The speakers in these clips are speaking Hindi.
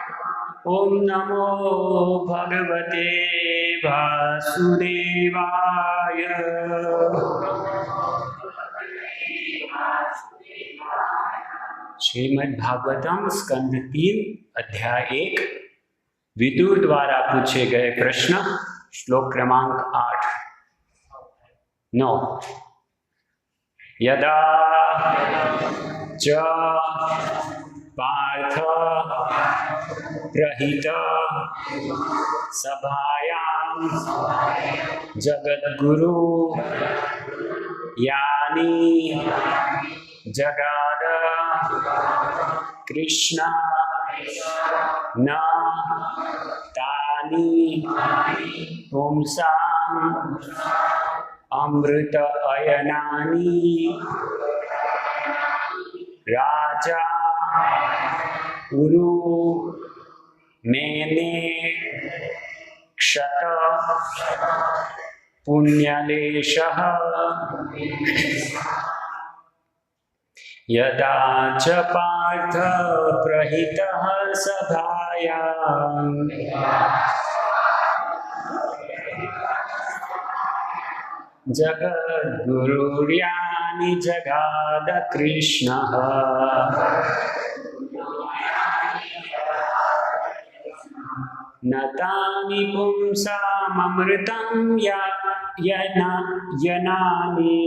ओम नमो भगवते वासुदेवाय। श्रीमद् भागवतम स्कंद 3 अध्याय 1 विदुर द्वारा पूछे गए प्रश्न। श्लोक क्रमांक 9। यदा च पार्थ प्रहित सभायां जगद्गुरु यानी जगाद कृष्ण न तानि पुंसाम् अमृत अयनानि राजा उरु मेने क्षत पुण्यलेशः यदा च पार्थ प्रहितः सभायां जगद्गुरुर्यानि जगाद कृष्णः न तानि पुंसाममृतं यनानि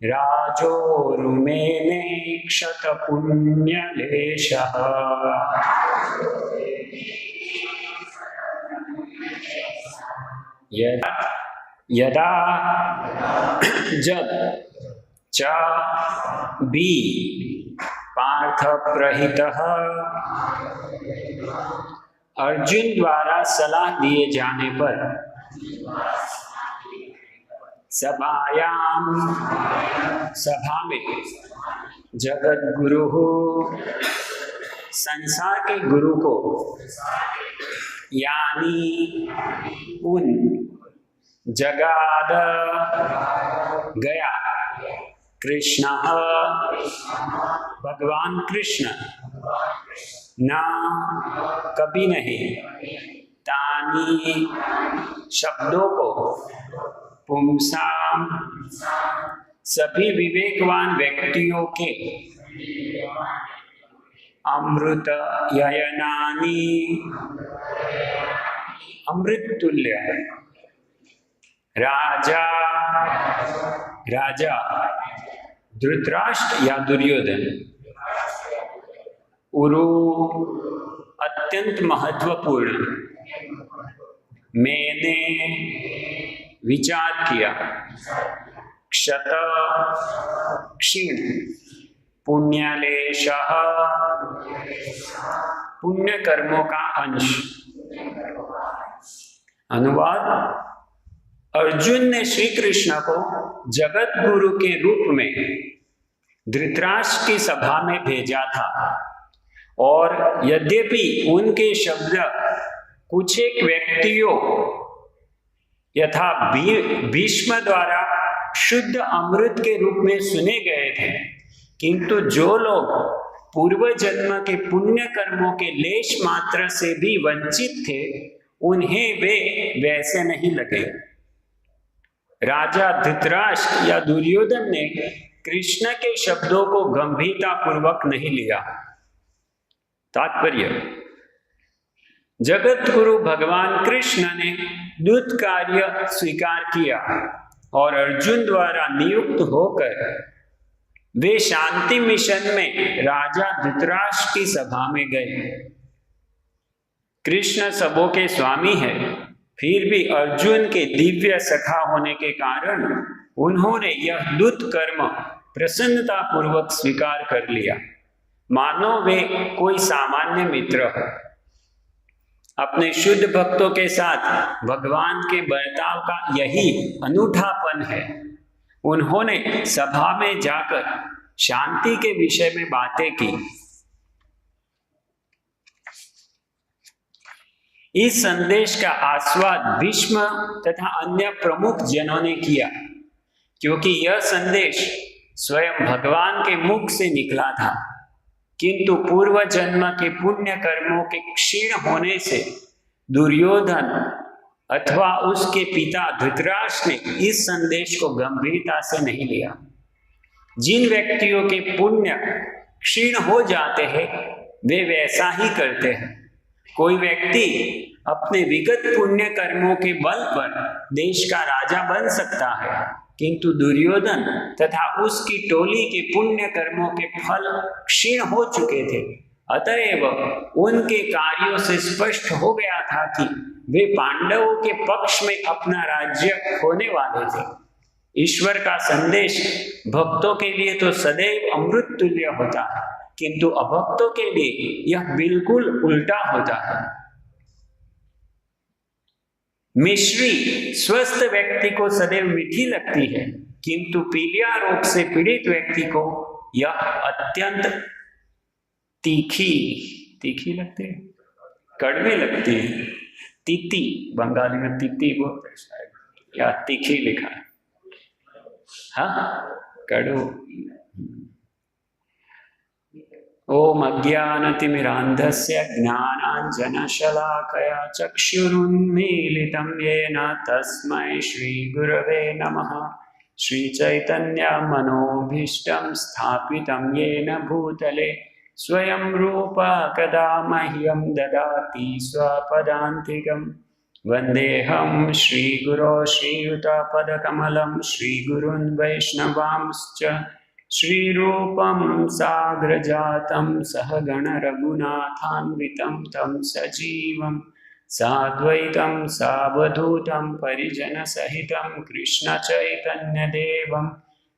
राजोरुमेने क्षतपुण्यलेशः। यदा जब च भी पार्थ प्रहितः अर्जुन द्वारा सलाह दिए जाने पर सभायाम सभा में जगत गुरु संसार के गुरु को यानी उन जगाद गया कृष्ण भगवान कृष्ण न कभी नहीं तानी शब्दों को पुंसाम सभी विवेकवान व्यक्तियों के अमृत ययनानि अमृत तुल्य राजा धृतराष्ट्र या दुर्योधन उरु अत्यंत महत्वपूर्ण मैंने विचार किया क्षत क्षीण पुण्यलेशः पुण्य कर्मों का अंश। अनुवाद। अर्जुन ने श्री कृष्ण को जगत गुरु के रूप में धृतराष्ट्र की सभा में भेजा था और यद्यपि उनके शब्द कुछ एक व्यक्तियों यथा भीष्म द्वारा शुद्ध अमृत के रूप में सुने गए थे, किंतु जो लोग पूर्व जन्म के पुण्य कर्मों के लेश मात्र से भी वंचित थे उन्हें वे वैसे नहीं लगे। राजा धृतराष्ट्र या दुर्योधन ने कृष्ण के शब्दों को गंभीरता पूर्वक नहीं लिया। तात्पर्य। जगत गुरु भगवान कृष्ण ने दूत कार्य स्वीकार किया और अर्जुन द्वारा नियुक्त होकर वे शांति मिशन में राजा धृतराष्ट्र की सभा में गए। कृष्ण सबों के स्वामी है, फिर भी अर्जुन के दिव्य सखा होने के कारण उन्होंने यह दूत कर्म प्रसन्नता पूर्वक स्वीकार कर लिया, मानो वे कोई सामान्य मित्र हो। अपने शुद्ध भक्तों के साथ भगवान के बर्ताव का यही अनूठापन है। उन्होंने सभा में जाकर शांति के विषय में बातें की। इस संदेश का आस्वाद भीष्म तथा अन्य प्रमुख जनों ने किया, क्योंकि यह संदेश स्वयं भगवान के मुख से निकला था, किंतु पूर्व जन्म के पुण्य कर्मों के क्षीण होने से दुर्योधन अथवा उसके पिता धृतराष्ट्र ने इस संदेश को गंभीरता से नहीं लिया। जिन व्यक्तियों के पुण्य क्षीण हो जाते हैं वे वैसा ही करते हैं। कोई व्यक्ति अपने विगत पुण्य कर्मों के बल पर देश का राजा बन सकता है, किंतु दुर्योधन तथा उसकी टोली के पुण्य कर्मों के फल क्षीण हो चुके थे। अतएव उनके कार्यों से स्पष्ट हो गया था कि वे पांडवों के पक्ष में अपना राज्य खोने वाले थे। ईश्वर का संदेश भक्तों के लिए तो सदैव अमृत तुल्य होता है, किंतु अभक्तों के लिए यह बिल्कुल उल्टा होता है। मिश्री स्वस्थ व्यक्ति को सदैव मीठी लगती है, किंतु पीलिया रोग से पीड़ित व्यक्ति को यह अत्यंत तीखी लगती है, कड़वी लगती है। तीती, बंगाली में तीती बोलते हैं, या तीखी लिखा है, हाँ कड़ू। ओम अज्ञानतिमिरान्धस्य ज्ञानाञ्जनशलाकया चक्षुरुन्मीलितं येन तस्मै श्रीगुरवे नमः। श्रीचैतन्यमनोभीष्टं स्थापितं येन भूतले स्वयं रूपा कदा मह्यं ददाति स्वपदान्तिकं। वन्देऽहं श्रीगुरो श्रीयुतपदकमलं श्रीगुरुन् वैष्णवांश्च श्रीरूपं साग्रजातं सहगण रघुनाथान्वितं तं सजीवं साद्वैतं सावधूतं परिजनसहितं कृष्णचैतन्यदेवं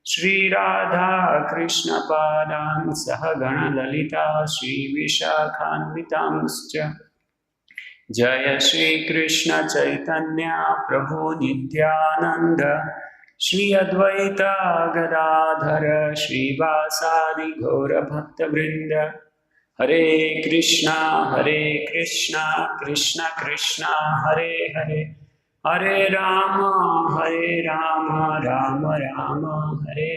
श्रीराधा कृष्णपादान् सहगण ललिता श्रीविशाखान्वितांश्च। जय श्री कृष्ण चैतन्य प्रभु नित्यानंद श्री अद्वैत गदाधर श्रीवासादि गौर भक्तवृंद। हरे कृष्णा कृष्ण कृष्णा हरे हरे, हरे राम राम राम हरे हरे।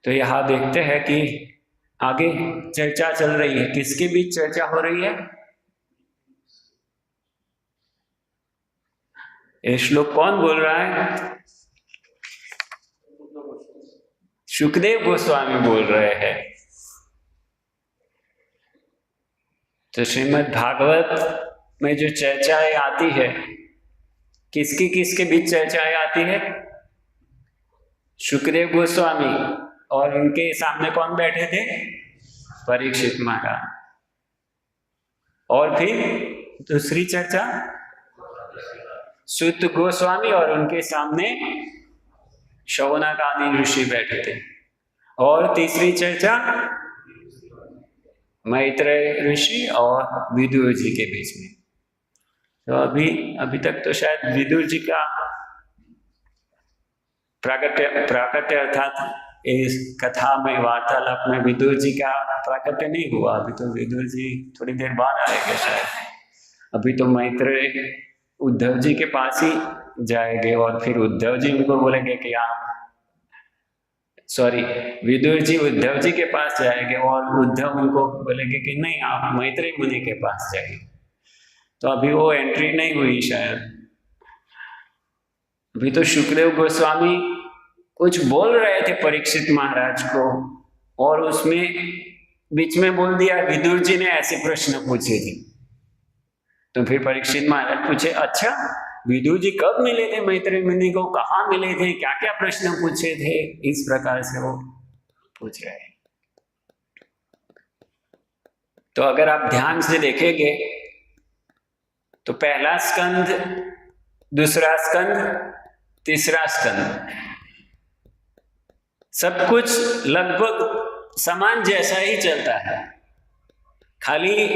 तो यहाँ देखते हैं कि आगे चर्चा चल रही है। किसके बीच चर्चा हो रही है? ये श्लोक कौन बोल रहा है? शुकदेव गोस्वामी बोल रहे हैं। तो श्रीमद् भागवत में जो चर्चाएं आती है, किसकी किसके बीच चर्चाएं आती है? शुकदेव गोस्वामी और उनके सामने कौन बैठे थे? परीक्षित महाराज। और फिर दूसरी चर्चा सूत गोस्वामी और उनके सामने शौनक आदि ऋषि बैठे थे। और तीसरी चर्चा मैत्रेय ऋषि और विदुर जी के बीच में। तो अभी तक तो शायद विदुर जी का प्राकट्य अर्थात इस कथा में वार्तालाप में विदुर जी का प्राकट्य नहीं हुआ। अभी तो विदुर जी थोड़ी देर बाद आएंगे शायद। अभी तो मैत्रेय उद्धव जी के पास ही जाएंगे और फिर उद्धव जी उनको बोलेंगे कि आप विदुर जी उद्धव जी के पास जाएंगे और उद्धव उनको बोलेंगे कि नहीं आप मैत्रेय मुनि के पास जाइए। तो अभी वो एंट्री नहीं हुई शायद। अभी तो शुकदेव गोस्वामी कुछ बोल रहे थे परीक्षित महाराज को, और उसमें बीच में बोल दिया विदुर जी ने ऐसे प्रश्न पूछे थे। तो फिर परीक्षित महाराज पूछे, अच्छा विदुर जी कब मिले थे मैत्रेय मुनि को, कहाँ मिले थे, क्या क्या प्रश्न पूछे थे? इस प्रकार से वो पूछ रहे हैं। तो अगर आप ध्यान से देखेंगे तो पहला स्कंद, दूसरा स्कंद, तीसरा स्कंद, सब कुछ लगभग समान जैसा ही चलता है, खाली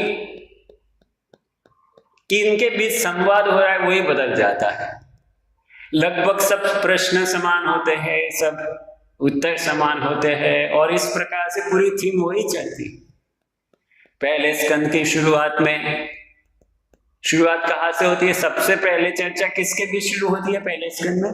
कि इनके बीच संवाद हो रहा है वही बदल जाता है। लगभग सब प्रश्न समान होते हैं, सब उत्तर समान होते हैं, और इस प्रकार से पूरी थीम वही चलती। पहले स्कंद की शुरुआत कहाँ से होती है? सबसे पहले चर्चा किसके बीच शुरू होती है पहले स्कंद में?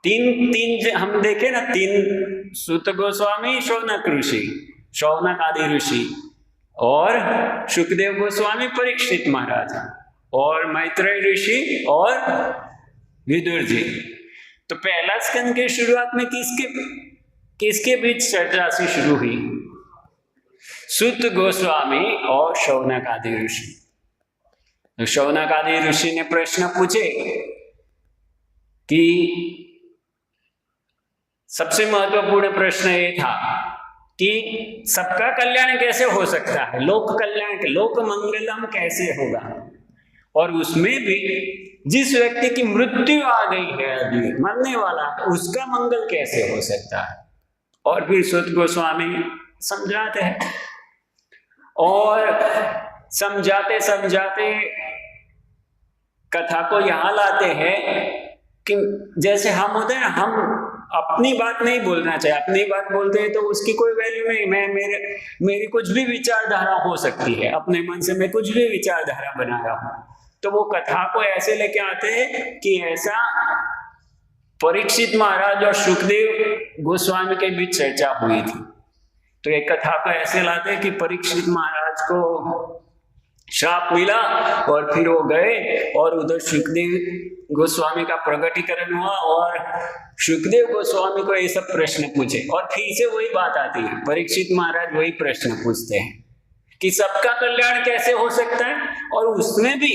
तीन हम देखे ना, 3 सूत गोस्वामी, शौनक आदि ऋषि, और शुकदेव गोस्वामी, परीक्षित महाराज, और मैत्रेय ऋषि और विदुर जी। तो पहला स्कंद की शुरुआत में किसके बीच चर्चा से शुरू हुई? सूत गोस्वामी और शौनक आदि ऋषि। तो शौनक आदि ऋषि ने प्रश्न पूछे कि सबसे महत्वपूर्ण प्रश्न ये था कि सबका कल्याण कैसे हो सकता है, लोक कल्याण, लोक मंगलम कैसे होगा, और उसमें भी जिस व्यक्ति की मृत्यु आ गई है, अभी मरने वाला है, उसका मंगल कैसे हो सकता है। और फिर सूत गोस्वामी समझाते हैं, और समझाते समझाते कथा को यहां लाते हैं कि जैसे हम होते हैं, हम अपनी बात नहीं बोलना चाहिए। अपनी बात बोलते हैं तो उसकी कोई वैल्यू नहीं। मेरी कुछ भी विचारधारा हो सकती है, अपने मन से मैं कुछ भी विचारधारा बना रहा हूं। तो वो कथा को ऐसे लेके आते हैं कि ऐसा परीक्षित महाराज और शुकदेव गोस्वामी के बीच चर्चा हुई थी। तो एक कथा को ऐसे लाते हैं कि परीक्षित महाराज को श्राप मिला, और फिर वो गए और उधर शुकदेव गोस्वामी का प्रकटीकरण हुआ, और शुकदेव गोस्वामी को ये सब प्रश्न पूछे, और फिर से वही बात आती है, परीक्षित महाराज वही प्रश्न पूछते हैं कि सबका कल्याण कैसे हो सकता है, और उसमें भी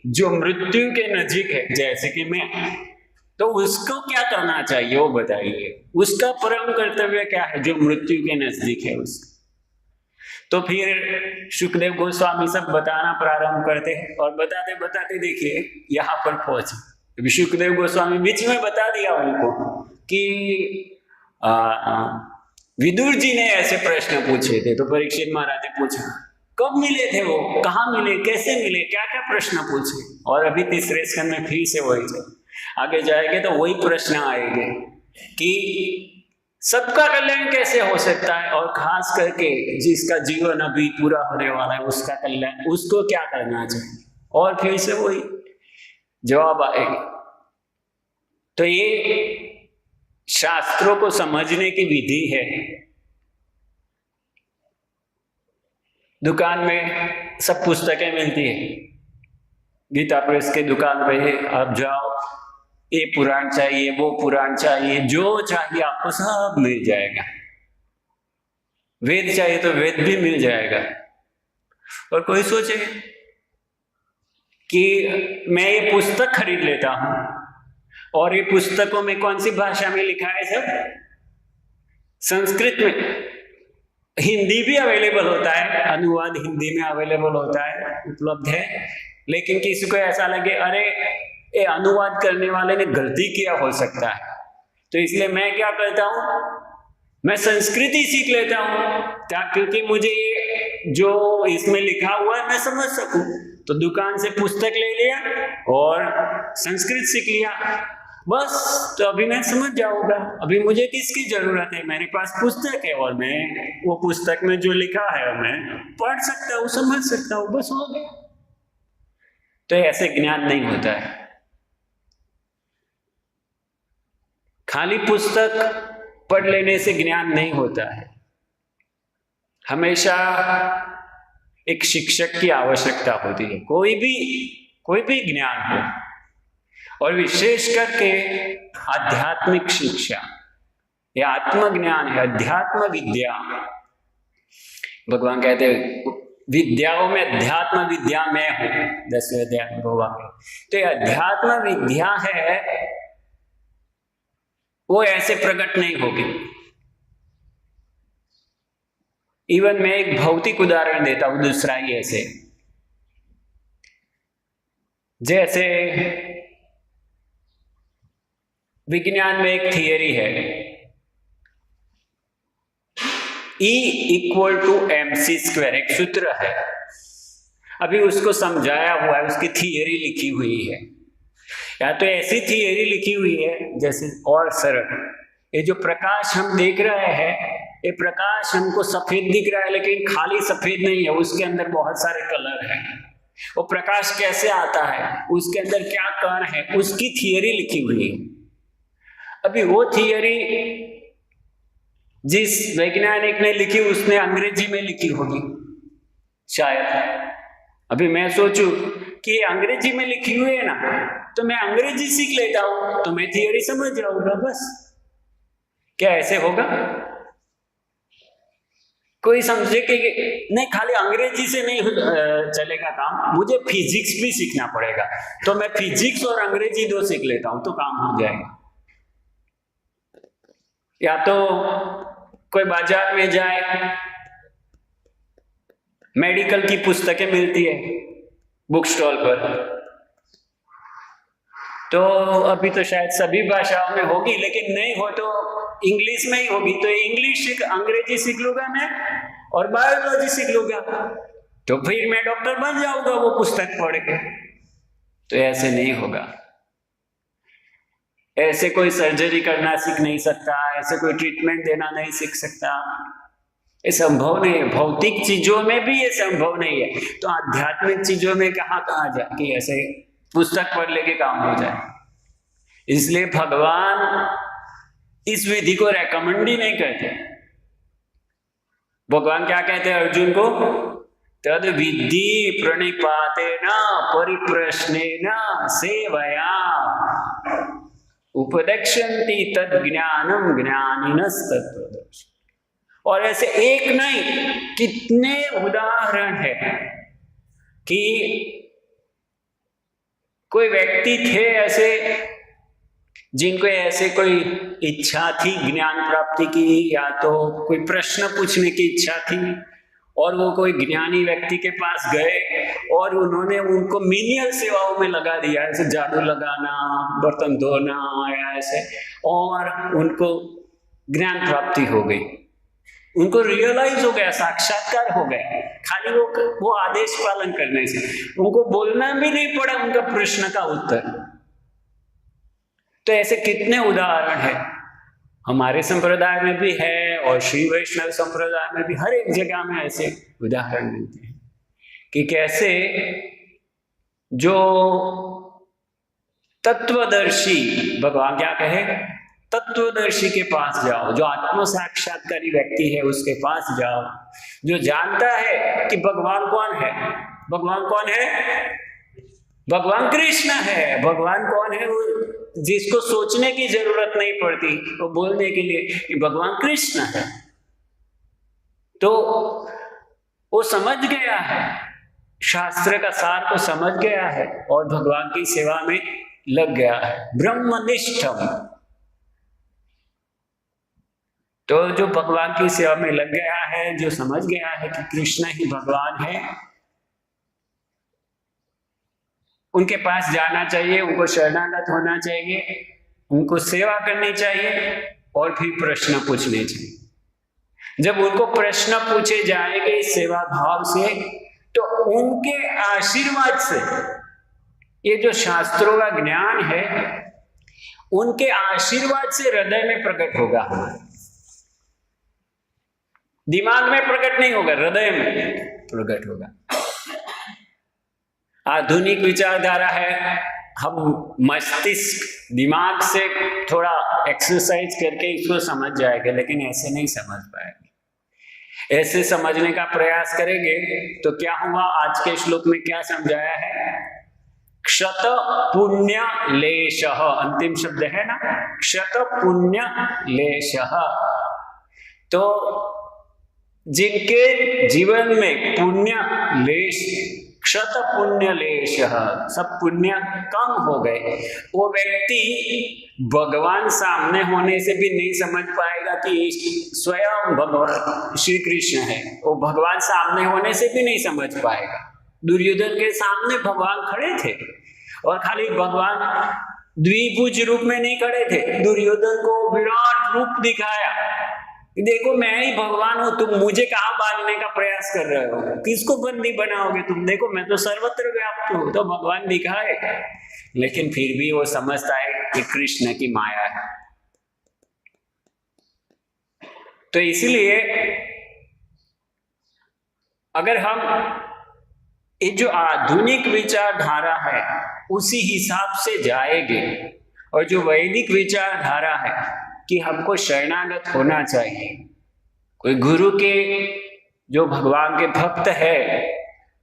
जो मृत्यु के नजीक है, जैसे कि मैं, तो उसको क्या करना चाहिए वो बताइए। उसका परम कर्तव्य क्या है जो मृत्यु के नजदीक है उसका। तो फिर शुकदेव गोस्वामी सब बताना प्रारंभ करते हैं, और बताते बताते देखिए यहाँ पर पहुंचे। शुकदेव गोस्वामी बीच में बता दिया उनको कि विदुर जी ने ऐसे प्रश्न पूछे थे। तो परीक्षित महाराज ने पूछा कब मिले थे वो, कहाँ मिले, कैसे मिले, क्या क्या प्रश्न पूछे। और अभी तीसरे स्कंद में फिर से वही चल, आगे जाएंगे तो वही प्रश्न आएंगे कि सबका कल्याण कैसे हो सकता है, और खास करके जिसका जीवन अभी पूरा होने वाला है उसका कल्याण, उसको क्या करना चाहिए। और फिर से वही जवाब आएगा। तो ये शास्त्रों को समझने की विधि है। दुकान में सब पुस्तकें मिलती है, गीता प्रेस के दुकान पे है, आप जाओ, ये पुराण चाहिए, वो पुराण चाहिए, जो चाहिए आपको सब मिल जाएगा। वेद चाहिए तो वेद भी मिल जाएगा। और कोई सोचे कि मैं ये पुस्तक खरीद लेता हूं, और ये पुस्तकों में कौन सी भाषा में लिखा है? सब संस्कृत में। हिंदी भी अवेलेबल होता है, अनुवाद हिंदी में अवेलेबल होता है, उपलब्ध है। लेकिन किसी को ऐसा लगे अरे ये अनुवाद करने वाले ने गलती किया हो सकता है, तो इसलिए मैं क्या करता हूं, मैं संस्कृत ही सीख लेता हूं, क्योंकि मुझे ये जो इसमें लिखा हुआ है मैं समझ सकूं। तो दुकान से पुस्तक ले लिया और संस्कृत सीख लिया, बस। तो अभी मैं समझ जाऊंगा, अभी मुझे किसकी जरूरत है, मेरे पास पुस्तक है और मैं वो पुस्तक में जो लिखा है मैं पढ़ सकता हूं, समझ सकता हूं, बस हो गया। तो ऐसे ज्ञान नहीं होता है। खाली पुस्तक पढ़ लेने से ज्ञान नहीं होता है, हमेशा एक शिक्षक की आवश्यकता होती है, कोई भी ज्ञान हो, और विशेष करके आध्यात्मिक शिक्षा, यह आत्मज्ञान है, अध्यात्म विद्या। भगवान कहते हैं विद्याओं में अध्यात्म विद्या मैं हूं, 10वें अध्याय में भगवान। तो यह अध्यात्म विद्या है, वो ऐसे प्रकट नहीं होगी। इवन मैं एक भौतिक उदाहरण देता हूं, दूसरा ही ऐसे, जैसे विज्ञान में एक थियरी है, E=mc², एक सूत्र है, अभी उसको समझाया हुआ है, उसकी थियरी लिखी हुई है। या तो ऐसी थियरी लिखी हुई है जैसे और सरल, ये जो प्रकाश हम देख रहे हैं, ये प्रकाश हमको सफेद दिख रहा है लेकिन खाली सफेद नहीं है, उसके अंदर बहुत सारे कलर हैं। वो प्रकाश कैसे आता है, उसके अंदर क्या कण है, उसकी थियरी लिखी हुई है। अभी वो थियरी जिस वैज्ञानिक ने लिखी उसने अंग्रेजी में लिखी होगी शायद। अभी मैं सोचूं कि अंग्रेजी में लिखी हुई है ना, तो मैं अंग्रेजी सीख लेता हूं तो मैं थियरी समझ जाऊंगा बस। क्या ऐसे होगा? कोई समझे कि नहीं खाली अंग्रेजी से नहीं चलेगा काम, मुझे फिजिक्स भी सीखना पड़ेगा, तो मैं फिजिक्स और अंग्रेजी दो सीख लेता हूं तो काम हो जाएगा। या तो कोई बाजार में जाए, मेडिकल की पुस्तकें मिलती है बुक स्टॉल पर, तो अभी तो शायद सभी भाषाओं में होगी, लेकिन नहीं हो तो इंग्लिश में ही होगी, तो इंग्लिश अंग्रेजी सीख लूंगा मैं और बायोलॉजी सीख लूंगा, तो फिर मैं डॉक्टर बन जाऊंगा वो पुस्तक पढ़ के। तो ऐसे नहीं होगा, ऐसे कोई सर्जरी करना सीख नहीं सकता, ऐसे कोई ट्रीटमेंट देना नहीं सीख सकता, ये संभव नहीं है। भौतिक चीजों में भी ये संभव नहीं है, तो आध्यात्मिक चीजों में कहाँ जाके ऐसे पुस्तक पढ़ लेके काम हो जाए। इसलिए भगवान इस विधि को रेकमेंड ही नहीं करते। भगवान क्या कहते हैं अर्जुन को? तद विधि प्रणिपातेन परिप्रश्नेन सेवया उपदेक्षन्ति तद ज्ञानम ज्ञानिनस्तत्त्वदर्शी। और ऐसे एक नहीं कितने उदाहरण है कि कोई व्यक्ति थे ऐसे जिनको ऐसे कोई इच्छा थी ज्ञान प्राप्ति की, या तो कोई प्रश्न पूछने की इच्छा थी, और वो कोई ज्ञानी व्यक्ति के पास गए और उन्होंने उनको मीनियल सेवाओं में लगा दिया, ऐसे झाड़ू लगाना, बर्तन धोना या ऐसे, और उनको ज्ञान प्राप्ति हो गई, उनको रियलाइज हो गया, साक्षात्कार हो गया, खाली वो आदेश पालन करने से, उनको बोलना भी नहीं पड़ा उनका प्रश्न का उत्तर। तो ऐसे कितने उदाहरण है, हमारे संप्रदाय में भी है और श्री वैष्णव संप्रदाय में भी, हर एक जगह में ऐसे उदाहरण मिलते हैं कि कैसे जो तत्वदर्शी, भगवान क्या कहे, तत्वदर्शी के पास जाओ, जो आत्म साक्षात्कारी व्यक्ति है उसके पास जाओ, जो जानता है कि भगवान कौन है। भगवान कौन है? भगवान कृष्ण है। भगवान कौन है? वो जिसको सोचने की जरूरत नहीं पड़ती वो बोलने के लिए कि भगवान कृष्ण है। तो वो समझ गया है, शास्त्र का सार को समझ गया है और भगवान की सेवा में लग गया है, ब्रह्मनिष्ठम। तो जो भगवान की सेवा में लग गया है, जो समझ गया है कि कृष्ण ही भगवान है, उनके पास जाना चाहिए, उनको शरणागत होना चाहिए, उनको सेवा करनी चाहिए और फिर प्रश्न पूछने चाहिए। जब उनको प्रश्न पूछे जाएंगे सेवा भाव से, तो उनके आशीर्वाद से, ये जो शास्त्रों का ज्ञान है, उनके आशीर्वाद से हृदय में प्रकट होगा, दिमाग में प्रकट नहीं होगा, हृदय में प्रकट होगा। आधुनिक विचारधारा है, हम मस्तिष्क दिमाग से थोड़ा एक्सरसाइज करके इसको समझ जाएंगे, लेकिन ऐसे नहीं समझ पाएंगे। ऐसे समझने का प्रयास करेंगे तो क्या हुआ, आज के श्लोक में क्या समझाया है? क्षत पुण्य लेशः, अंतिम शब्द है ना, क्षत पुण्य लेशः। तो जिनके जीवन में पुण्य लेश, क्षत पुण्य लेशः, सब पुण्य कम हो गए, वो व्यक्ति भगवान सामने होने से भी नहीं समझ पाएगा कि स्वयं भगवान श्री कृष्ण है। वो भगवान सामने होने से भी नहीं समझ पाएगा। दुर्योधन के सामने भगवान खड़े थे और खाली भगवान द्विभुज रूप में नहीं खड़े थे, दुर्योधन को विराट रूप दिखाया, देखो मैं ही भगवान हूं, तुम मुझे कहां बांधने का प्रयास कर रहे हो, किसको बंदी बनाओगे तुम, देखो मैं तो सर्वत्र व्याप्त हूं। तो भगवान दिखाए लेकिन फिर भी वो समझता है कि कृष्ण की माया है। तो इसलिए अगर हम ये जो आधुनिक विचारधारा है उसी हिसाब से जाएंगे, और जो वैदिक विचारधारा है कि हमको शरणागत होना चाहिए, कोई गुरु के जो भगवान के भक्त है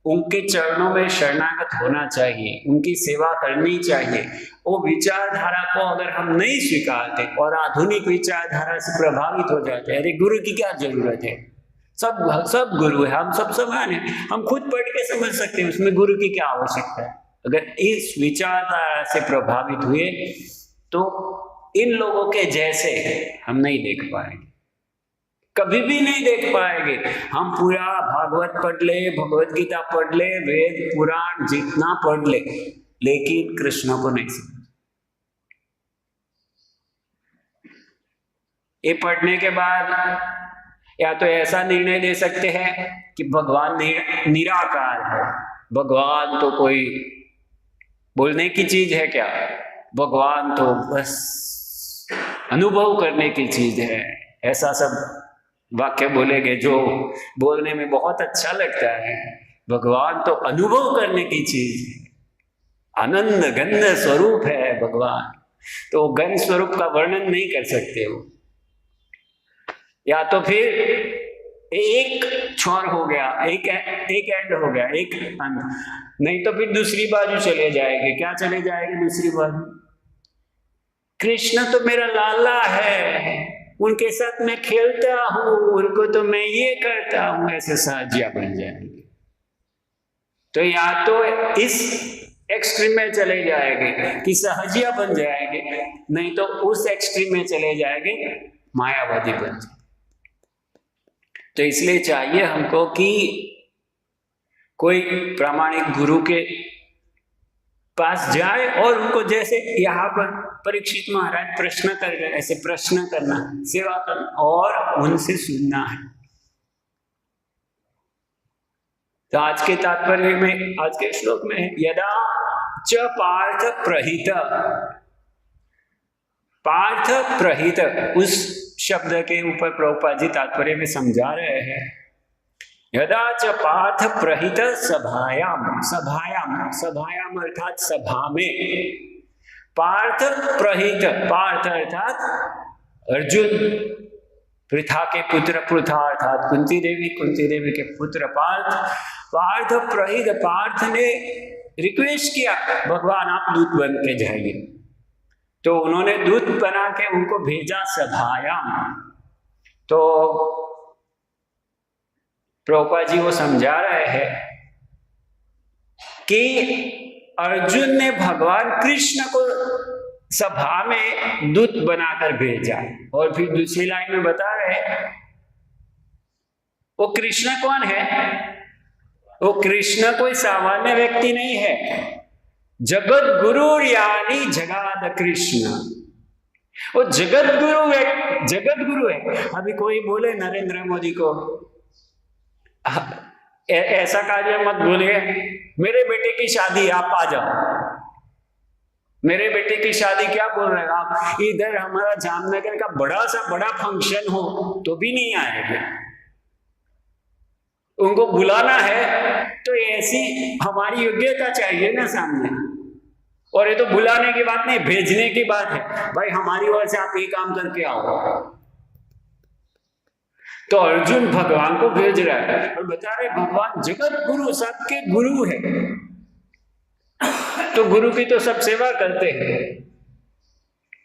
उनके चरणों में शरणागत होना चाहिए, उनकी सेवा करनी चाहिए, वो विचारधारा को अगर हम नहीं स्वीकारते और आधुनिक विचारधारा से प्रभावित हो जाते, अरे गुरु की क्या जरूरत है, सब गुरु है, हम सब समान है, हम खुद पढ़ के समझ सकते हैं, उसमें गुरु की क्या आवश्यकता है। अगर इस विचारधारा से प्रभावित हुए तो इन लोगों के जैसे हम नहीं देख पाएंगे, कभी भी नहीं देख पाएंगे। हम पूरा भागवत पढ़ ले, भगवत गीता पढ़ ले, वेद पुराण जितना पढ़ ले, लेकिन कृष्ण को नहीं समझ। ये पढ़ने के बाद या तो ऐसा निर्णय ले सकते हैं कि भगवान निराकार है, भगवान तो कोई बोलने की चीज है क्या, भगवान तो बस अनुभव करने की चीज है, ऐसा सब वाक्य बोलेंगे जो बोलने में बहुत अच्छा लगता है। भगवान तो अनुभव करने की चीज है, आनंद गंध स्वरूप है भगवान, तो गंध स्वरूप का वर्णन नहीं कर सकते हो। या तो फिर एक छोर हो गया, एक एंड हो गया, एक अंत, नहीं तो फिर दूसरी बाजू चले जाएंगे। क्या चले जाएंगे दूसरी बाजू? कृष्ण तो मेरा लाला है, उनके साथ मैं खेलता हूं, उनको तो मैं ये करता हूं, ऐसे साजिया बन जाएंगे। तो या तो इस एक्सट्रीम में चले जाएंगे कि सहजिया बन जाएंगे, नहीं तो उस एक्सट्रीम में चले जाएंगे मायावादी बन जाएंगे। तो इसलिए चाहिए हमको कि कोई प्रामाणिक गुरु के पास जाए और उनको जैसे यहाँ पर परीक्षित महाराज प्रश्न कर रहे, ऐसे प्रश्न करना, सेवा करना और उनसे सुनना है। तो आज के तात्पर्य में, आज के श्लोक में है यदा च पार्थ प्रहित, पार्थ प्रहित उस शब्द के ऊपर प्रभुपाद जी तात्पर्य में समझा रहे हैं। यदा च पार्थ प्रहित सभायाम, सभायाम, सभायाम अर्थात सभा में, पार्थ प्रहित, पार्थ अर्थात अर्जुन, पृथा के पुत्र, पृथा अर्थात कुंती देवी, कुंती देवी के पुत्र पार्थ, पार्थ प्रहित, पार्थ ने रिक्वेस्ट किया भगवान आप दूत बन के जाइए, तो उन्होंने दूत बना के उनको भेजा सभायाम। तो प्रभुपाद जी वो समझा रहे हैं कि अर्जुन ने भगवान कृष्ण को सभा में दूत बनाकर भेजा, और फिर दूसरी लाइन में बता रहे हैं वो कृष्ण कौन है? वो कृष्ण कोई सामान्य व्यक्ति नहीं है, जगत गुरु यानी जगाद कृष्ण, वो जगत गुरु है। अभी कोई बोले नरेंद्र मोदी को ऐसा कार्य मत बोलिए, मेरे बेटे की शादी आप आ जाओ, मेरे बेटे की शादी क्या बोल रहे हैं आप, इधर हमारा जामनगर का बड़ा फंक्शन हो तो भी नहीं आएंगे, उनको बुलाना है तो ऐसी हमारी योग्यता चाहिए ना सामने। और ये तो बुलाने की बात नहीं, भेजने की बात है, भाई हमारी ओर से आप ये काम करके आओ। तो अर्जुन भगवान को भेज रहा है और बता रहे भगवान जगत गुरु, सबके गुरु है, तो गुरु की तो सब सेवा करते हैं।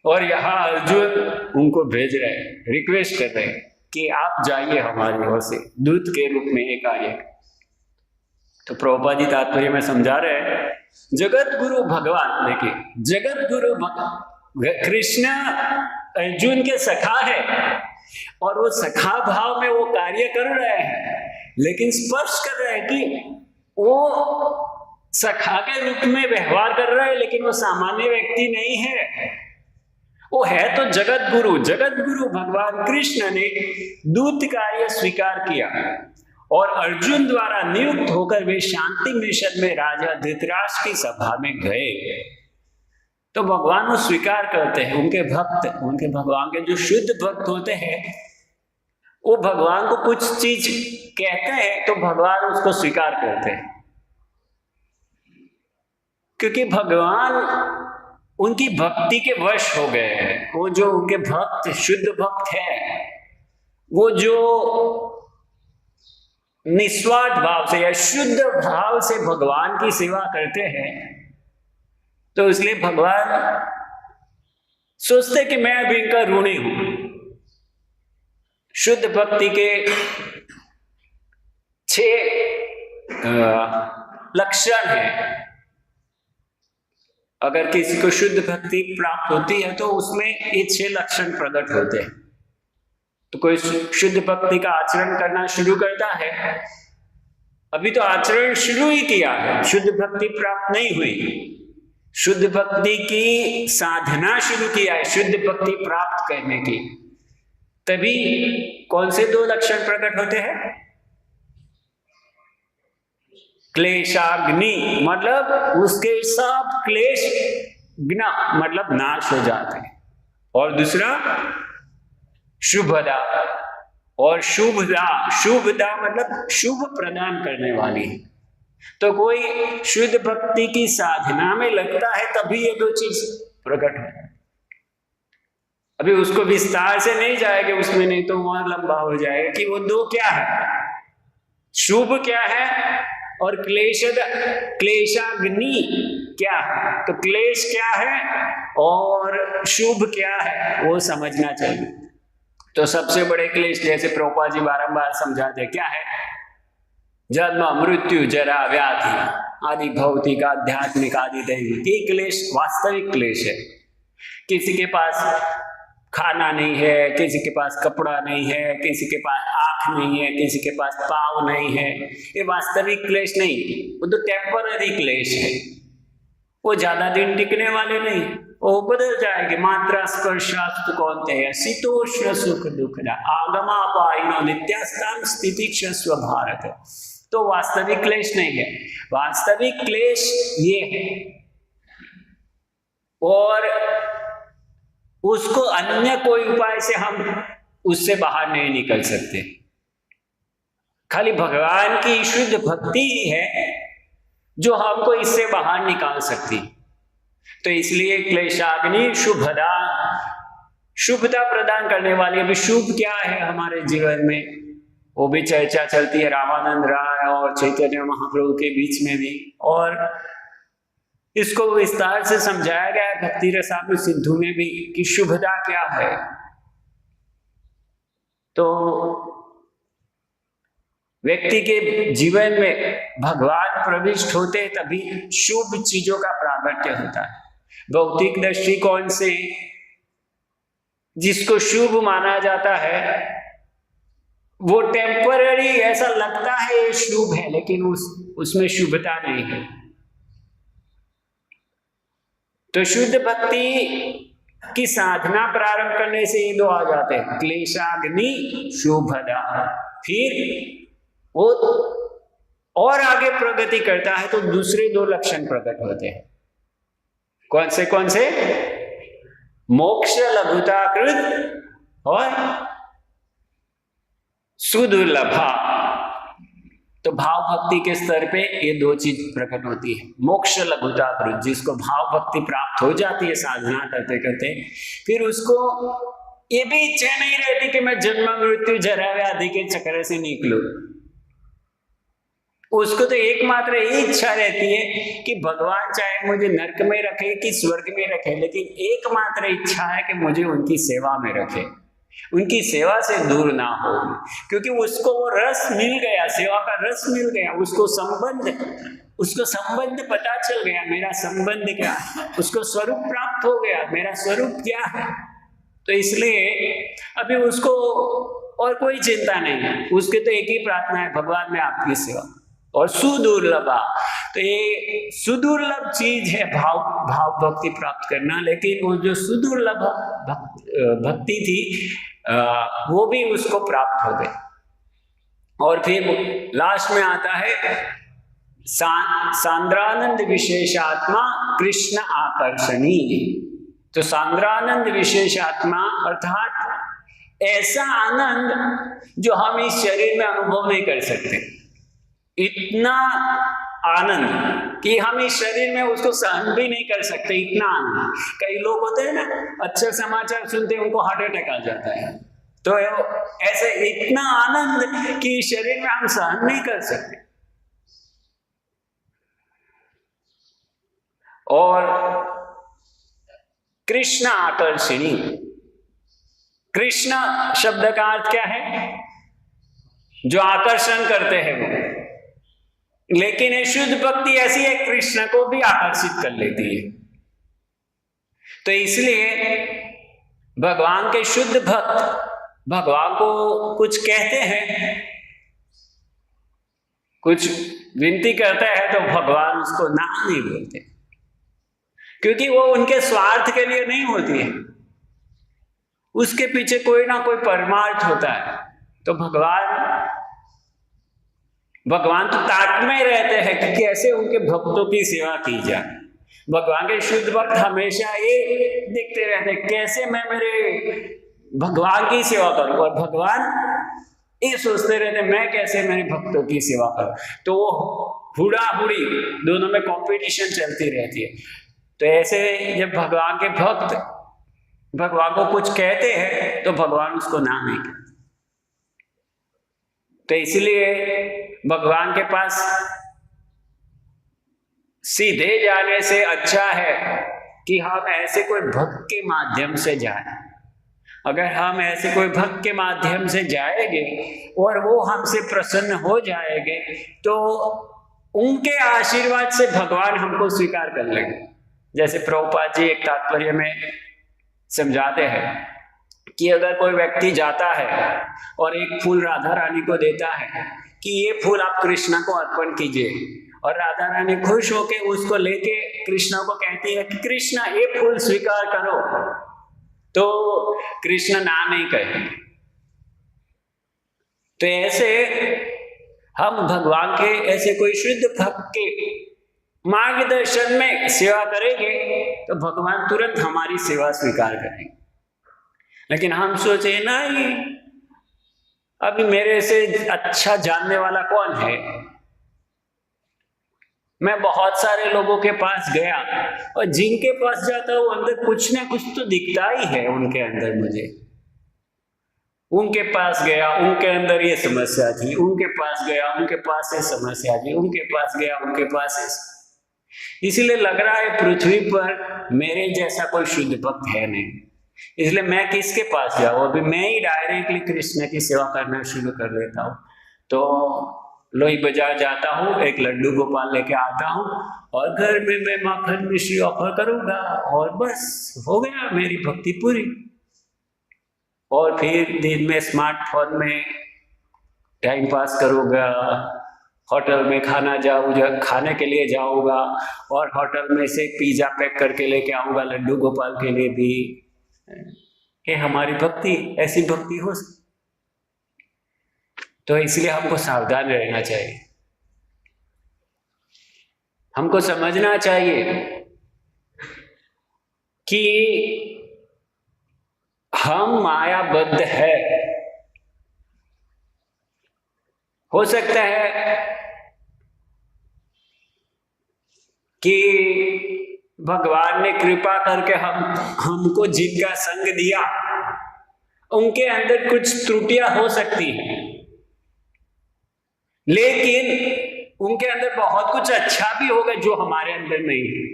और यहाँ अर्जुन उनको भेज रहे हैं, रिक्वेस्ट कर रहे हैं कि आप जाइए हमारी ओर से दूत के रूप में एक कार्य। तो प्रभुपाद जी तात्पर्य में समझा रहे हैं जगत गुरु भगवान, देखिए जगत गुरु कृष्ण अर्जुन के सखा है और वो सखा भाव में वो कार्य कर रहे हैं, लेकिन स्पष्ट कर रहे हैं कि वो सखा के रूप में व्यवहार कर रहे हैं, लेकिन वो सामान्य व्यक्ति नहीं है, वो है तो जगत गुरु भगवान कृष्ण ने दूत कार्य स्वीकार किया और अर्जुन द्वारा नियुक्त होकर वे शांति मिशन में राजा धृतराष्ट्र की सभा में गए। तो भगवान वो स्वीकार करते हैं। उनके भक्त, उनके भगवान के जो शुद्ध भक्त होते हैं, वो भगवान को कुछ चीज कहते हैं तो भगवान उसको स्वीकार करते हैं, क्योंकि भगवान उनकी भक्ति के वश हो गए हैं। वो जो उनके भक्त, शुद्ध भक्त है, वो जो निस्वार्थ भाव से या शुद्ध भाव से भगवान की सेवा करते हैं, तो इसलिए भगवान सोचते कि मैं अभी इनका ऋणी हूं। शुद्ध भक्ति के 6 लक्षण हैं। अगर किसी को शुद्ध भक्ति प्राप्त होती है तो उसमें ये 6 लक्षण प्रकट होते हैं। तो कोई शुद्ध भक्ति का आचरण करना शुरू करता है, अभी तो आचरण शुरू ही किया है, शुद्ध भक्ति प्राप्त नहीं हुई, शुद्ध भक्ति की साधना शुरू किया है शुद्ध भक्ति प्राप्त करने की, तभी कौन से 2 लक्षण प्रकट होते हैं? क्लेशाग्नि, मतलब उसके सब क्लेश ग्ना मतलब नाश हो जाते हैं। और दूसरा शुभदा, और शुभदा, शुभदा मतलब शुभ प्रदान करने वाली। तो कोई शुद्ध भक्ति की साधना में लगता है तभी ये 2 चीज प्रकट है। अभी उसको विस्तार से नहीं जाएगा उसमें, नहीं तो वहां लंबा हो जाएगा कि वो 2 क्या है, शुभ क्या है और क्लेशाग्नि क्या है। तो क्लेश क्या है और शुभ क्या है वो समझना चाहिए। तो सबसे बड़े क्लेश, जैसे प्रभुपाद जी बारंबार समझाते, क्या है? जन्म, मृत्यु, जरा, व्याधि आदि भौतिक, आध्यात्मिक आदि दैविक, ये क्लेश वास्तविक क्लेश है। किसी के पास खाना नहीं है, किसी के पास कपड़ा नहीं है, किसी के पास आंख नहीं है, किसी के पास पाँव नहीं है, ये वास्तविक क्लेश नहीं, वो तो टेम्पररी क्लेश है। वो ज्यादा दिन टिकने वाले नहीं, वो बदल जाएंगे। मात्रा स्पर्शास्तु कौन्तेय शीतोष्ण सुख दुखदा आगमापायिनो नित्यास्तां स्थितिक्षस्व भारत। तो वास्तविक क्लेश नहीं है, वास्तविक क्लेश ये है, और उसको अन्य कोई उपाय से हम उससे बाहर नहीं निकल सकते। खाली भगवान की शुद्ध भक्ति ही है जो हमको इससे बाहर निकाल सकती। तो इसलिए क्लेशाग्नि शुभदा, शुभता प्रदान करने वाली। अभी शुभ क्या है हमारे जीवन में, वो भी चर्चा चलती है रामानंद राय और चैतन्य महाप्रभु के बीच में भी, और इसको विस्तार से समझाया गया है भक्ति रसामृत सिंधु में भी कि शुभता क्या है। तो व्यक्ति के जीवन में भगवान प्रविष्ट होते तभी शुभ चीजों का प्रागट्य होता है। भौतिक दृष्टिकोण से जिसको शुभ माना जाता है वो टेम्पररी, ऐसा लगता है ये शुभ है, लेकिन उसमें शुभता नहीं है। तो शुद्ध भक्ति की साधना प्रारंभ करने से ये 2 आ जाते हैं, क्लेशाग्नि शुभदा। फिर वो और आगे प्रगति करता है तो दूसरे 2 लक्षण प्रकट होते हैं। कौन से? मोक्ष लघुताकृत और सुदुर्लभा। तो भाव भक्ति के स्तर पे ये 2 चीज प्रकट होती है। मोक्ष लघुताकृत, जिसको भाव भक्ति प्राप्त हो जाती है साधना करते करते, फिर उसको ये भी इच्छा नहीं रहती कि मैं जन्म मृत्यु जरा व्याधि के चक्कर से निकलूं। उसको तो एकमात्र यही इच्छा रहती है कि भगवान चाहे मुझे नरक में रखे कि स्वर्ग में रखे, लेकिन एकमात्र इच्छा है कि मुझे उनकी सेवा में रखे, उनकी सेवा से दूर ना हो, क्योंकि उसको वो रस मिल गया, सेवा का रस मिल गया, उसको संबंध पता चल गया, मेरा संबंध क्या है, उसको स्वरूप प्राप्त हो गया, मेरा स्वरूप क्या है। तो इसलिए अभी उसको और कोई चिंता नहीं है, उसके तो एक ही प्रार्थना है, भगवान में आपकी सेवा। और सुदुर्लभा, तो ये सुदुर्लभ चीज है भाव भक्ति प्राप्त करना, लेकिन वो जो सुदुर्लभ भक्ति थी वो भी उसको प्राप्त हो गई। और फिर लास्ट में आता है सांद्रानंद विशेषात्मा कृष्ण आकर्षणी। तो सांद्रानंद विशेषात्मा अर्थात ऐसा आनंद जो हम इस शरीर में अनुभव नहीं कर सकते, इतना आनंद कि हम इस शरीर में उसको सहन भी नहीं कर सकते, इतना आनंद। कई लोग होते हैं ना, अच्छे समाचार सुनते हैं उनको हार्ट अटैक आ जाता है, तो ऐसे इतना आनंद कि इस शरीर में हम सहन नहीं कर सकते। और कृष्ण आकर्षणी, कृष्ण शब्द का अर्थ क्या है? जो आकर्षण करते हैं वो। लेकिन ये शुद्ध भक्ति ऐसी है, कृष्ण को भी आकर्षित कर लेती है। तो इसलिए भगवान के शुद्ध भक्त भगवान को कुछ कहते हैं, कुछ विनती करता है, तो भगवान उसको ना नहीं बोलते, क्योंकि वो उनके स्वार्थ के लिए नहीं होती है, उसके पीछे कोई ना कोई परमार्थ होता है। तो भगवान तो ताक में रहते हैं कि कैसे उनके भक्तों की सेवा की जाए। भगवान के शुद्ध भक्त हमेशा ये देखते रहते हैं कैसे मैं मेरे भगवान की सेवा करूं, और भगवान ये सोचते रहते मैं कैसे मेरे भक्तों की सेवा करूं। तो वो हुड़ा-हुड़ी दोनों में कंपटीशन चलती रहती है। तो ऐसे जब भगवान के भक्त भगवान को कुछ कहते हैं तो भगवान उसको ना नहीं कहते। तो इसलिए भगवान के पास सीधे जाने से अच्छा है कि हम ऐसे कोई भक्त के माध्यम से जाएं। अगर हम ऐसे कोई भक्त के माध्यम से जाएंगे और वो हमसे प्रसन्न हो जाएंगे तो उनके आशीर्वाद से भगवान हमको स्वीकार कर लेंगे। जैसे प्रभुपाद जी एक तात्पर्य में समझाते हैं कि अगर कोई व्यक्ति जाता है और एक फूल राधा रानी को देता है कि ये फूल आप कृष्ण को अर्पण कीजिए, और राधा रानी खुश होकर उसको लेके कृष्ण को कहती है कि कृष्ण ये फूल स्वीकार करो, तो कृष्ण ना नहीं कहेंगे। तो ऐसे हम भगवान के ऐसे कोई शुद्ध भक्त के मार्गदर्शन में सेवा करेंगे तो भगवान तुरंत हमारी सेवा स्वीकार करेंगे। लेकिन हम सोचे नहीं, अभी मेरे से अच्छा जानने वाला कौन है, मैं बहुत सारे लोगों के पास गया और जिनके पास जाता हूं अंदर कुछ ना कुछ तो दिखता ही है उनके अंदर। मुझे उनके पास गया, उनके अंदर ये समस्या थी, उनके पास गया, उनके पास ये समस्या थी, उनके पास गया, उनके पास इसलिए लग रहा है पृथ्वी पर मेरे जैसा कोई शुद्ध भक्त है नहीं, इसलिए मैं किसके पास जाऊं। अभी मैं ही डायरेक्टली कृष्ण की सेवा करना शुरू कर देता हूं। तो लोही बाजार जाता हूं, एक लड्डू गोपाल लेके आता हूं और घर में मैं माखन मिश्री ऑफर करूंगा और बस हो गया मेरी भक्ति पूरी। और फिर दिन में स्मार्टफोन में टाइम पास करूंगा, होटल में खाने के लिए जाऊंगा और होटल में से पिज्जा पैक करके लेके आऊंगा लड्डू गोपाल के लिए भी। ये हमारी भक्ति, ऐसी भक्ति हो सकती? तो इसलिए हमको सावधान रहना चाहिए, हमको समझना चाहिए कि हम मायाबद्ध है। हो सकता है कि भगवान ने कृपा करके हमको जिनका संग दिया उनके अंदर कुछ त्रुटियां हो सकती हैं, लेकिन उनके अंदर बहुत कुछ अच्छा भी होगा जो हमारे अंदर नहीं है।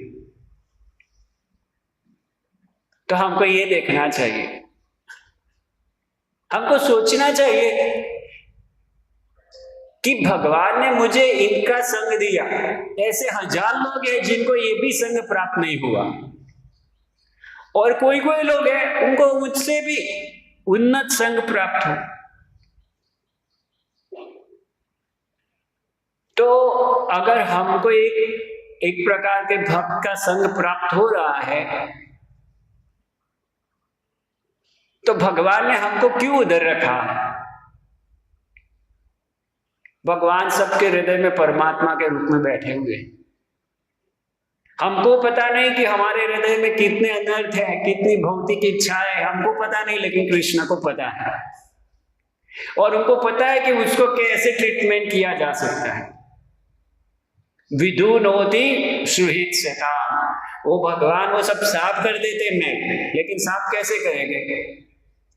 तो हमको ये देखना चाहिए, हमको सोचना चाहिए कि भगवान ने मुझे इनका संग दिया। ऐसे हजार लोग हैं जिनको ये भी संग प्राप्त नहीं हुआ, और कोई कोई लोग हैं उनको मुझसे भी उन्नत संग प्राप्त हो। तो अगर हमको एक प्रकार के भक्त का संग प्राप्त हो रहा है तो भगवान ने हमको क्यों उधर रखा? भगवान सबके हृदय में परमात्मा के रूप में बैठे हुए हैं। हमको पता नहीं कि हमारे हृदय में कितने अनर्थ है, कितनी भौतिक इच्छाएं, हमको पता नहीं, लेकिन कृष्ण को पता है। और उनको पता है कि उसको कैसे ट्रीटमेंट किया जा सकता है। विदुन होती सुहित सेता, वो भगवान वो सब साफ कर देते में, लेकिन साफ कैसे करेंगे?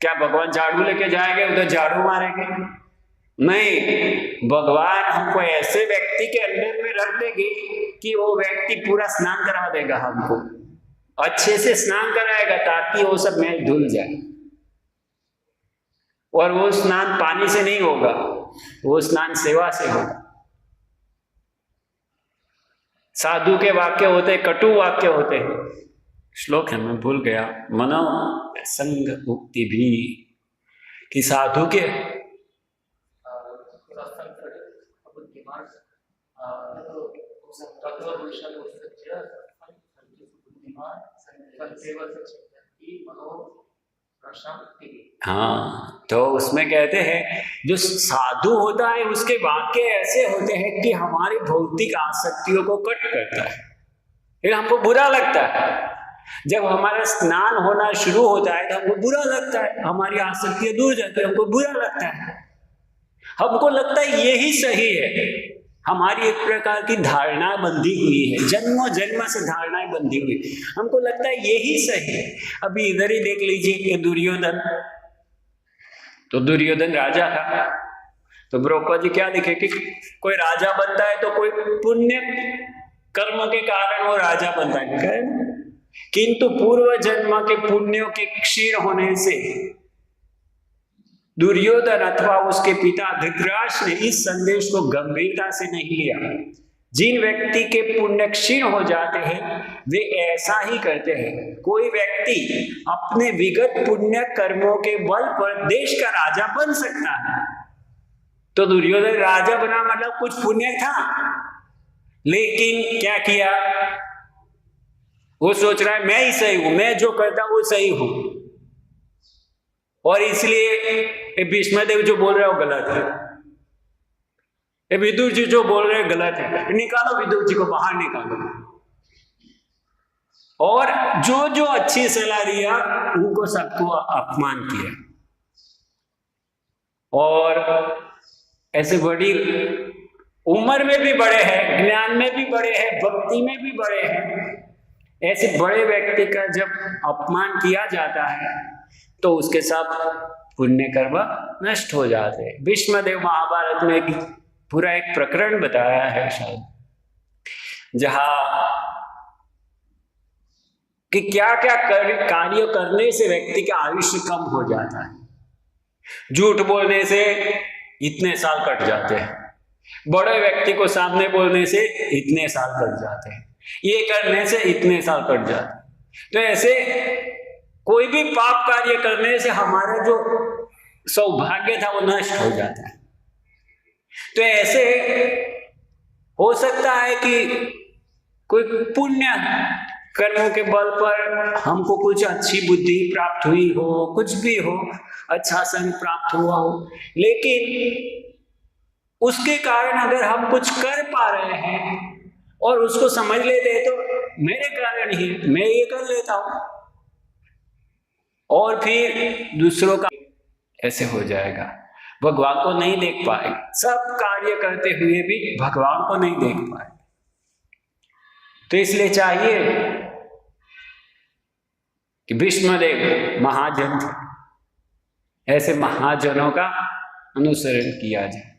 क्या भगवान झाड़ू लेके जाएंगे उधर झाड़ू मारेंगे? नहीं, भगवान हमको ऐसे व्यक्ति के अंदर में रख देगी कि वो व्यक्ति पूरा स्नान करा देगा, हमको अच्छे से स्नान कराएगा ताकि वो सब मैल धुल जाए। और वो स्नान पानी से नहीं होगा, वो स्नान सेवा से होगा। साधु के वाक्य होते, कटु वाक्य होते, श्लोक है मैं भूल गया, मनो संग उक्ति भी, कि साधु के हाँ, तो उसमें कहते हैं जो साधु होता है उसके वाक्य ऐसे होते हैं कि हमारी भौतिक आसक्तियों को कट करता है। फिर हमको बुरा लगता है जब हमारा स्नान होना शुरू होता है, तो हमको बुरा लगता है, हमारी आसक्तियां दूर जाती है, हमको बुरा लगता है, हमको लगता है यही सही है। हमारी एक प्रकार की धारणा बंधी हुई है, जन्मों जन्म से धारणाएं बंधी हुई, हमको लगता है यही सही है। अभी इधर ही देख लीजिए ये दुर्योधन, तो दुर्योधन राजा था, तो द्रौपदी जी क्या लिखे कि कोई राजा बनता है तो कोई पुण्य कर्म के कारण वो राजा बनता है, किंतु पूर्व जन्म के पुण्यों के क्षीण होने से दुर्योधन अथवा उसके पिता धृतराष्ट्र ने इस संदेश को गंभीरता से नहीं लिया। जिन व्यक्ति के पुण्य क्षीण हो जाते हैं वे ऐसा ही करते हैं। कोई व्यक्ति अपने विगत पुण्य कर्मों के बल पर देश का राजा बन सकता है। तो दुर्योधन राजा बना मतलब कुछ पुण्य था, लेकिन क्या किया? वो सोच रहा है मैं ही सही हूं, मैं जो करता हूं वो सही हूं, और इसलिए भीष्मदेव जो बोल रहे हो गलत है, ये विदुर जी जो बोल रहे हैं गलत है, निकालो विदुर जी को बाहर निकालो। और जो जो अच्छी सलाह दिया उनको सबको अपमान किया। और ऐसे बड़ी उम्र में भी बड़े हैं, ज्ञान में भी बड़े हैं, भक्ति में भी बड़े हैं, ऐसे बड़े व्यक्ति का जब अपमान किया जाता है तो उसके साथ पुण्य कर्म नष्ट हो जाते हैं। भीष्मदेव महाभारत में पूरा एक प्रकरण बताया है शायद, जहां कि क्या क्या कार्य करने से व्यक्ति का आयुष्य कम हो जाता है। झूठ बोलने से इतने साल कट जाते हैं, बड़े व्यक्ति को सामने बोलने से इतने साल कट जाते हैं, ये करने से इतने साल कट जाते हैं। तो ऐसे कोई भी पाप कार्य करने से हमारा जो सौभाग्य था वो नष्ट हो जाता है। तो ऐसे हो सकता है कि कोई पुण्य कर्मों के बल पर हमको कुछ अच्छी बुद्धि प्राप्त हुई हो, कुछ भी हो, अच्छा संग प्राप्त हुआ हो, लेकिन उसके कारण अगर हम कुछ कर पा रहे हैं और उसको समझ लेते हैं तो मेरे कारण ही मैं ये कर लेता हूं, और फिर दूसरों का ऐसे हो जाएगा, भगवान को नहीं देख पाएगा। सब कार्य करते हुए भी भगवान को नहीं देख पाएगा। तो इसलिए चाहिए कि भीष्मदेव महाजन थे, ऐसे महाजनों का अनुसरण किया जाए।